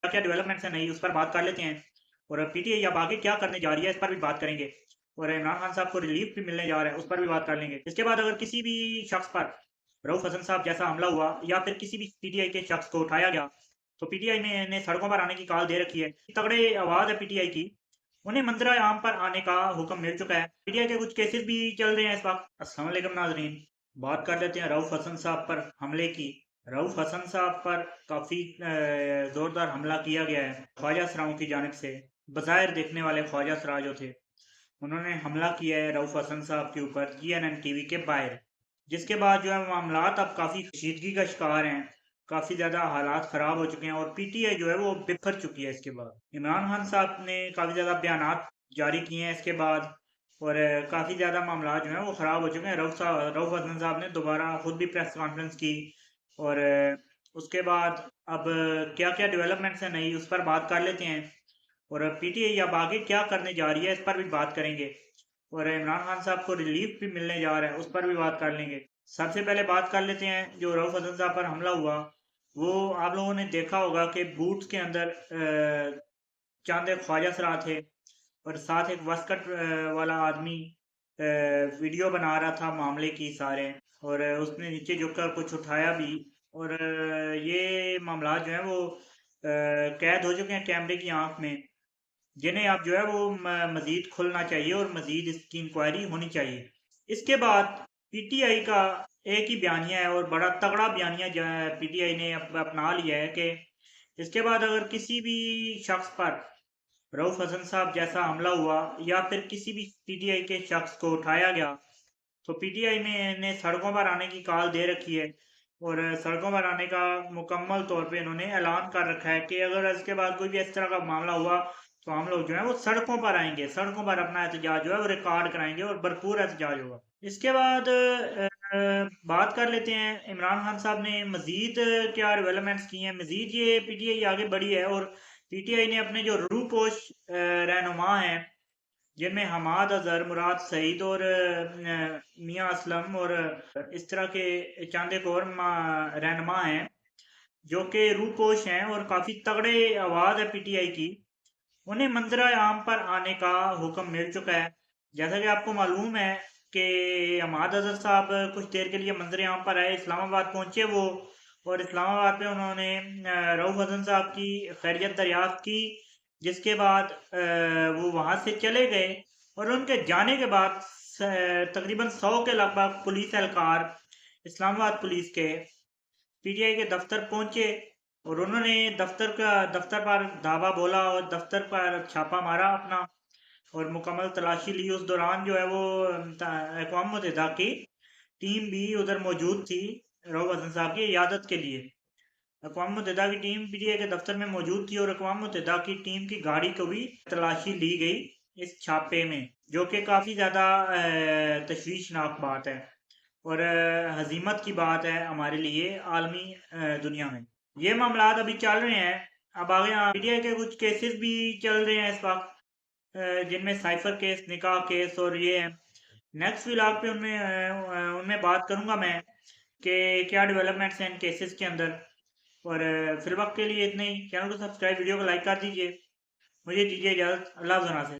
क्या डेवलपमेंट्स है नई, उस पर बात कर लेते हैं। और पीटीआई अब आगे क्या करने जा रही है, इस पर भी बात करेंगे। और इमरान खान साहब को रिलीफ भी मिलने जा रहा है, उस पर भी बात कर लेंगे। इसके बाद अगर किसी भी शख्स पर रऊफ हसन साहब जैसा हमला हुआ या फिर किसी भी पीटीआई के शख्स को उठाया गया, तो पीटीआई ने सड़कों पर आने की कॉल दे रखी है। तगड़े आवाज है पीटीआई की, उन्हें मंजर आम पर आने का हुक्म मिल चुका है। पीटीआई के कुछ केसेस भी चल रहे हैं इस वक्त। अस्सलाम वालेकुम नाजरीन, बात कर लेते हैं रऊफ हसन साहब पर हमले की। रऊफ हसन साहब पर काफ़ी ज़ोरदार हमला किया गया है ख्वाजा सराओं की जानिब से। बज़ाहिर देखने वाले ख्वाजा सरा जो थे, उन्होंने हमला किया है रऊफ हसन साहब के ऊपर जीएनएन टीवी के बाहर। जिसके बाद जो है मामलात अब काफ़ी कशीदगी का शिकार हैं, काफ़ी ज़्यादा हालात ख़राब हो चुके हैं और पीटीआई जो है वो बिखर चुकी है। इसके बाद इमरान खान साहब ने काफ़ी ज़्यादा बयानात जारी किए हैं इसके बाद। और काफ़ी ज़्यादा मामला जो हैं वो ख़राब हो चुके हैं। रऊफ हसन साहब ने दोबारा खुद भी प्रेस कॉन्फ्रेंस की। और उसके बाद अब क्या क्या डेवलपमेंट्स हैं नई, उस पर बात कर लेते हैं। और पीटीआई अब आगे क्या करने जा रही है, इस पर भी बात करेंगे। और इमरान खान साहब को रिलीफ भी मिलने जा रहा है, उस पर भी बात कर लेंगे। सबसे पहले बात कर लेते हैं जो रऊफ हसन साहब पर हमला हुआ। वो आप लोगों ने देखा होगा कि बूट्स के अंदर चंद एक ख्वाजा सरा थे और साथ एक वस्कट वाला आदमी वीडियो बना रहा था मामले की सारे। और उसने नीचे झुककर कुछ उठाया भी। और ये मामला जो है वो कैद हो चुके हैं कैमरे की आंख में, जिन्हें अब जो है वो मजीद खुलना चाहिए और मजीद इसकी इंक्वायरी होनी चाहिए। इसके बाद पीटीआई का एक ही बयानिया है और बड़ा तगड़ा बयानिया जो है पीटीआई ने अपना लिया है कि इसके बाद अगर किसी भी शख्स पर रऊफ हसन साहब जैसा हमला हुआ या फिर किसी भी पीटीआई के शख्स को उठाया गया, तो पीटीआई ने सड़कों पर आने की कॉल दे रखी है। और सड़कों पर आने का मुकम्मल तौर पे इन्होंने ऐलान कर रखा है कि अगर इसके बाद कोई भी इस तरह का मामला हुआ तो हम लोग जो है वो सड़कों पर आएंगे, सड़कों पर अपना एहतजाज जो है वो रिकॉर्ड कराएंगे और भरपूर एहतजाज होगा। इसके बाद बात कर लेते हैं इमरान खान साहब ने मजीद क्या डेवलपमेंट्स की हैं। मजीद ये पीटीआई आगे बढ़ी है और पीटीआई ने अपने जो रूपोश रहनुमा हैं, जिनमें हमाद अजहर, मुराद सईद और मियां असलम और इस तरह के चंद एक और रहनुमा हैं जो कि रूपोश हैं और काफ़ी तगड़े आवाज़ है पीटीआई की, उन्हें मंजर आम पर आने का हुक्म मिल चुका है। जैसा कि आपको मालूम है कि हमाद अजहर साहब कुछ देर के लिए मंजर आम पर आए, इस्लामाबाद पहुंचे वो। और इस्लामाबाद पे उन्होंने रऊफ हसन साहब की खैरियत दरियाफ्त की। जिसके बाद वो वहां से चले गए और उनके जाने के बाद तकरीबन 100 के लगभग पुलिस एहलकार इस्लामाबाद पुलिस के पीटीआई के दफ्तर पहुंचे। और उन्होंने दफ्तर पर धावा बोला और दफ्तर पर छापा मारा अपना और मुकम्मल तलाशी ली। उस दौरान जो है वो अक़वाम मुत्तहिदा की टीम भी उधर मौजूद थी रऊफ हसन साहब की इयादत के लिए। अक़वाम मुत्तहिदा की टीम पीटीआई के दफ्तर में मौजूद थी और अक़वाम मुत्तहिदा की टीम की गाड़ी को भी तलाशी ली गई इस छापे में, जो कि काफ़ी ज़्यादा तशवीशनाक बात है और हजीमत की बात है हमारे लिए आलमी दुनिया में। ये मामला अभी चल रहे हैं। अब आगे पीटीआई के कुछ केसेस भी चल रहे हैं इस वक्त, जिनमें साइफर केस, निकाह केस और ये है। नेक्स्ट व्लॉग पे उनमें उनमें बात करूंगा मैं कि क्या डेवलपमेंट्स हैं इन केसेस के अंदर। और फिल वक्त के लिए इतना ही। चैनल को सब्सक्राइब, वीडियो को लाइक कर दीजिए। मुझे दीजिए इजाज़त। अल्लाह हाफ़िज़।